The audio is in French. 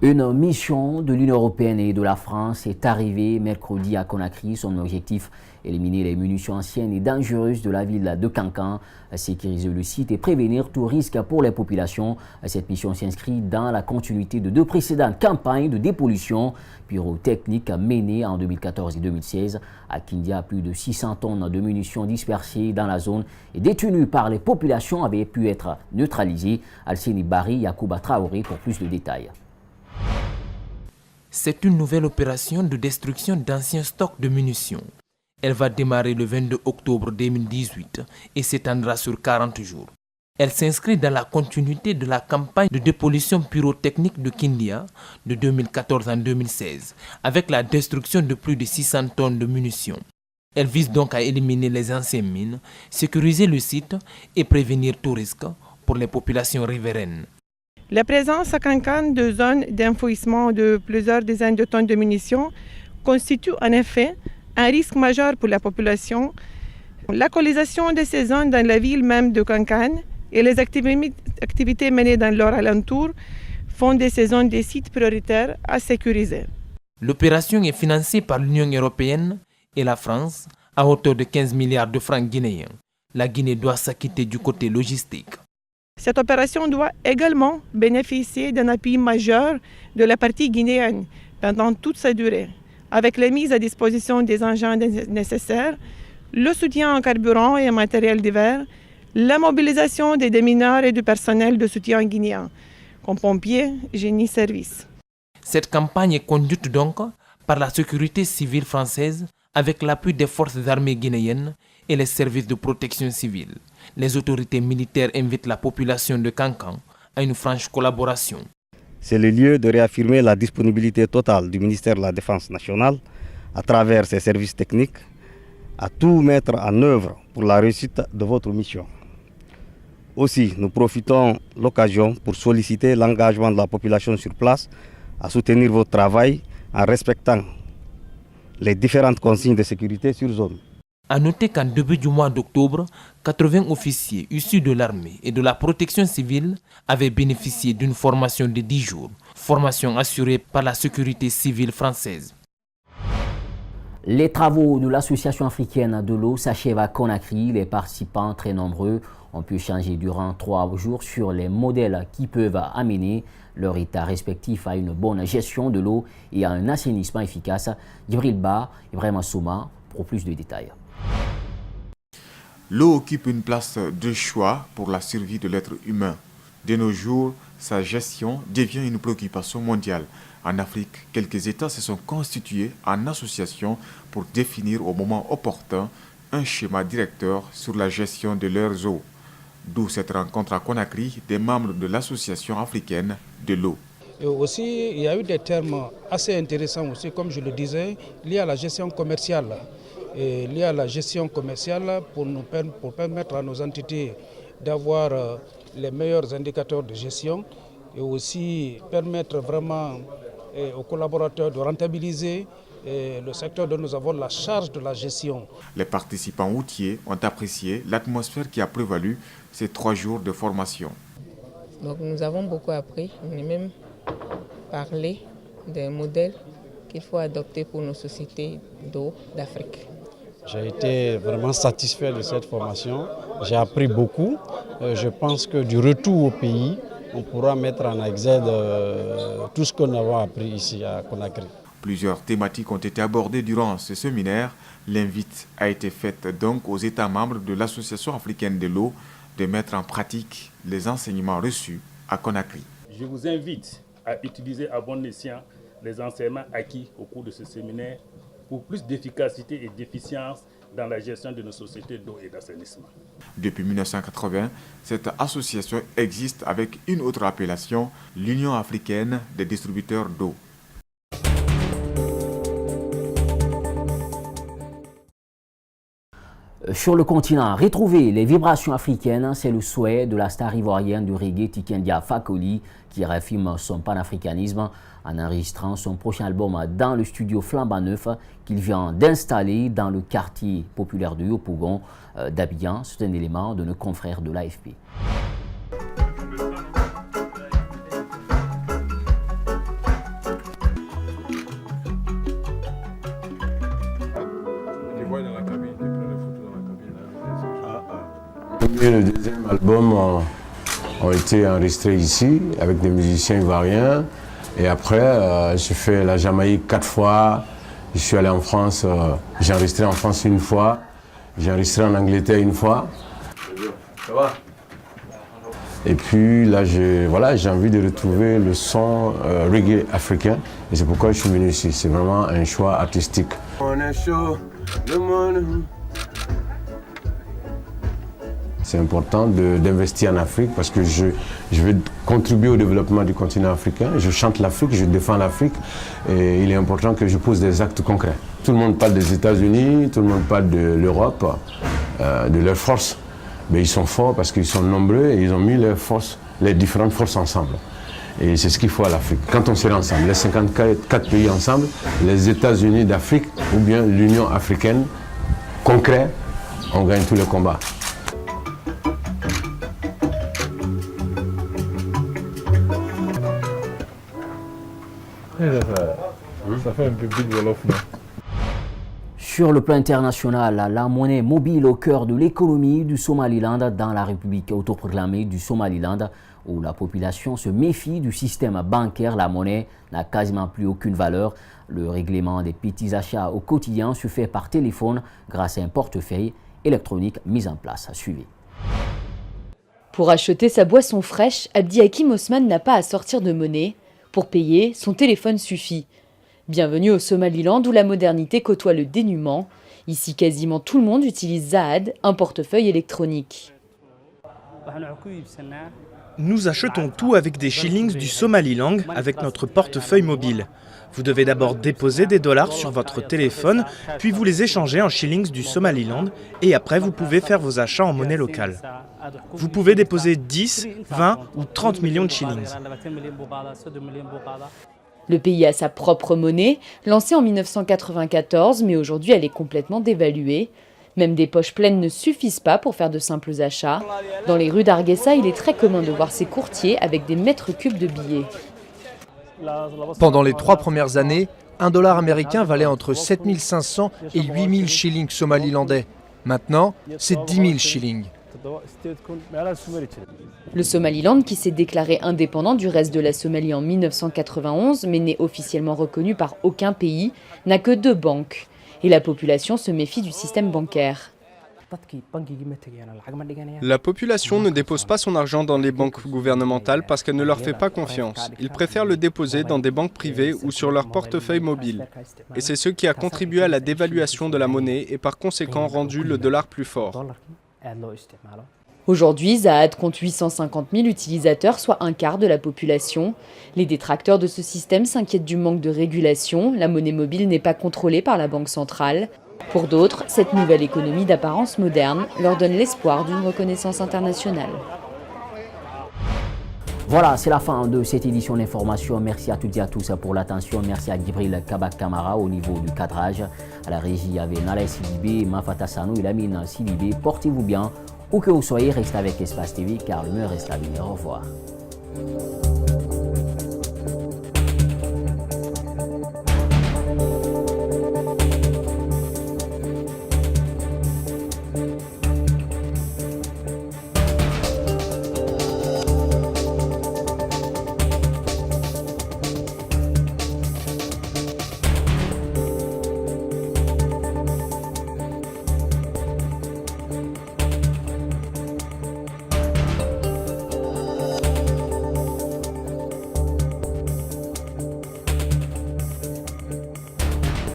Une mission de l'Union européenne et de la France est arrivée mercredi à Conakry. Son objectif, éliminer les munitions anciennes et dangereuses de la ville de Kankan, sécuriser le site et prévenir tout risque pour les populations. Cette mission s'inscrit dans la continuité de deux précédentes campagnes de dépollution pyrotechnique menées en 2014 et 2016. À Kindia, plus de 600 tonnes de munitions dispersées dans la zone et détenues par les populations avaient pu être neutralisées. Alceni Bari, Yacouba Traoré pour plus de détails. C'est une nouvelle opération de destruction d'anciens stocks de munitions. Elle va démarrer le 22 octobre 2018 et s'étendra sur 40 jours. Elle s'inscrit dans la continuité de la campagne de dépollution pyrotechnique de Kindia de 2014 en 2016, avec la destruction de plus de 600 tonnes de munitions. Elle vise donc à éliminer les anciennes mines, sécuriser le site et prévenir tout risque pour les populations riveraines. La présence à Kankan de zones d'enfouissement de plusieurs dizaines de tonnes de munitions constitue en effet un risque majeur pour la population. La colonisation de ces zones dans la ville même de Kankan et les activités menées dans leur alentour font de ces zones des sites prioritaires à sécuriser. L'opération est financée par l'Union européenne et la France à hauteur de 15 milliards de francs guinéens. La Guinée doit s'acquitter du côté logistique. Cette opération doit également bénéficier d'un appui majeur de la partie guinéenne pendant toute sa durée, avec la mise à disposition des engins nécessaires, le soutien en carburant et en matériel divers, la mobilisation des démineurs et du personnel de soutien guinéen, comme pompiers, génie service. Cette campagne est conduite donc par la sécurité civile française avec l'appui des forces armées guinéennes et les services de protection civile. Les autorités militaires invitent la population de Kankan à une franche collaboration. C'est le lieu de réaffirmer la disponibilité totale du ministère de la Défense nationale à travers ses services techniques à tout mettre en œuvre pour la réussite de votre mission. Aussi, nous profitons de l'occasion pour solliciter l'engagement de la population sur place à soutenir votre travail en respectant les différentes consignes de sécurité sur zone. A noter qu'en début du mois d'octobre, 80 officiers issus de l'armée et de la protection civile avaient bénéficié d'une formation de 10 jours, formation assurée par la sécurité civile française. Les travaux de l'Association africaine de l'eau s'achèvent à Conakry. Les participants, très nombreux, ont pu échanger durant 3 jours sur les modèles qui peuvent amener leur état respectif à une bonne gestion de l'eau et à un assainissement efficace. Djibril Ba, Ibrahima Souma, pour plus de détails. L'eau occupe une place de choix pour la survie de l'être humain. De nos jours, sa gestion devient une préoccupation mondiale. En Afrique, quelques États se sont constitués en association pour définir au moment opportun un schéma directeur sur la gestion de leurs eaux. D'où cette rencontre à Conakry des membres de l'Association africaine de l'eau. Et aussi, il y a eu des termes assez intéressants aussi, comme je le disais, liés à la gestion commerciale. Et liés à la gestion commerciale pour permettre à nos entités d'avoir les meilleurs indicateurs de gestion et aussi permettre vraiment aux collaborateurs de rentabiliser le secteur dont nous avons la charge de la gestion. Les participants routiers ont apprécié l'atmosphère qui a prévalu ces 3 jours de formation. Donc nous avons beaucoup appris, on a même parlé des modèles qu'il faut adopter pour nos sociétés d'eau d'Afrique. J'ai été vraiment satisfait de cette formation, j'ai appris beaucoup. Je pense que du retour au pays, on pourra mettre en exergue tout ce que nous avons appris ici à Conakry. Plusieurs thématiques ont été abordées durant ce séminaire. L'invite a été faite donc aux États membres de l'Association africaine de l'eau de mettre en pratique les enseignements reçus à Conakry. Je vous invite à utiliser à bon escient les enseignements acquis au cours de ce séminaire pour plus d'efficacité et d'efficience dans la gestion de nos sociétés d'eau et d'assainissement. Depuis 1980, cette association existe avec une autre appellation, l'Union africaine des distributeurs d'eau. Sur le continent, retrouver les vibrations africaines, c'est le souhait de la star ivoirienne du reggae Tikendia Fakoli qui réaffirme son panafricanisme en enregistrant son prochain album dans le studio Flambant Neuf qu'il vient d'installer dans le quartier populaire de Yopougon d'Abidjan. C'est un élément de nos confrères de l'AFP. premier et le deuxième album ont été enregistrés ici avec des musiciens ivoiriens. Et après, j'ai fait la Jamaïque 4 fois. Je suis allé en France, j'ai enregistré en France une fois. J'ai enregistré en Angleterre une fois. Ça va? Et puis là, j'ai envie de retrouver le son reggae africain. Et c'est pourquoi je suis venu ici. C'est vraiment un choix artistique. C'est important d'investir en Afrique parce que je veux contribuer au développement du continent africain. Je chante l'Afrique, je défends l'Afrique et il est important que je pose des actes concrets. Tout le monde parle des États-Unis, tout le monde parle de l'Europe, de leurs forces. Mais ils sont forts parce qu'ils sont nombreux et ils ont mis leurs forces, les différentes forces ensemble. Et c'est ce qu'il faut à l'Afrique. Quand on sera ensemble, les 54 pays ensemble, les États-Unis d'Afrique ou bien l'Union africaine, concret, on gagne tous les combats. Ça fait un peu big Wolof, non? Sur le plan international, la monnaie mobile au cœur de l'économie du Somaliland dans la République autoproclamée du Somaliland, où la population se méfie du système bancaire, la monnaie n'a quasiment plus aucune valeur. Le règlement des petits achats au quotidien se fait par téléphone grâce à un portefeuille électronique mis en place. Suivez. Pour acheter sa boisson fraîche, Abdi Hakim Osman n'a pas à sortir de monnaie. Pour payer, son téléphone suffit. Bienvenue au Somaliland où la modernité côtoie le dénuement. Ici, quasiment tout le monde utilise Zahad, un portefeuille électronique. Nous achetons tout avec des shillings du Somaliland avec notre portefeuille mobile. Vous devez d'abord déposer des dollars sur votre téléphone, puis vous les échangez en shillings du Somaliland et après vous pouvez faire vos achats en monnaie locale. Vous pouvez déposer 10, 20 ou 30 millions de shillings. Le pays a sa propre monnaie, lancée en 1994, mais aujourd'hui elle est complètement dévaluée. Même des poches pleines ne suffisent pas pour faire de simples achats. Dans les rues d'Hargeisa, il est très commun de voir ces courtiers avec des mètres cubes de billets. Pendant les 3 premières années, $1 américain valait entre 7 500 et 8 000 shillings somalilandais. Maintenant, c'est 10 000 shillings. Le Somaliland, qui s'est déclaré indépendant du reste de la Somalie en 1991, mais n'est officiellement reconnu par aucun pays, n'a que 2 banques. Et la population se méfie du système bancaire. La population ne dépose pas son argent dans les banques gouvernementales parce qu'elle ne leur fait pas confiance. Ils préfèrent le déposer dans des banques privées ou sur leur portefeuille mobile. Et c'est ce qui a contribué à la dévaluation de la monnaie et par conséquent rendu le dollar plus fort. Aujourd'hui, Zahad compte 850 000 utilisateurs, soit un quart de la population. Les détracteurs de ce système s'inquiètent du manque de régulation. La monnaie mobile n'est pas contrôlée par la Banque centrale. Pour d'autres, cette nouvelle économie d'apparence moderne leur donne l'espoir d'une reconnaissance internationale. Voilà, c'est la fin de cette édition d'information. Merci à toutes et à tous pour l'attention. Merci à Gibril Kabak Kamara au niveau du cadrage. À la régie, il y avait Nalay Sidibé, Mafata Sanou et Lamine Sidibé. Portez-vous bien. Où que vous soyez, restez avec Espace TV car le meilleur reste à venir. Au revoir.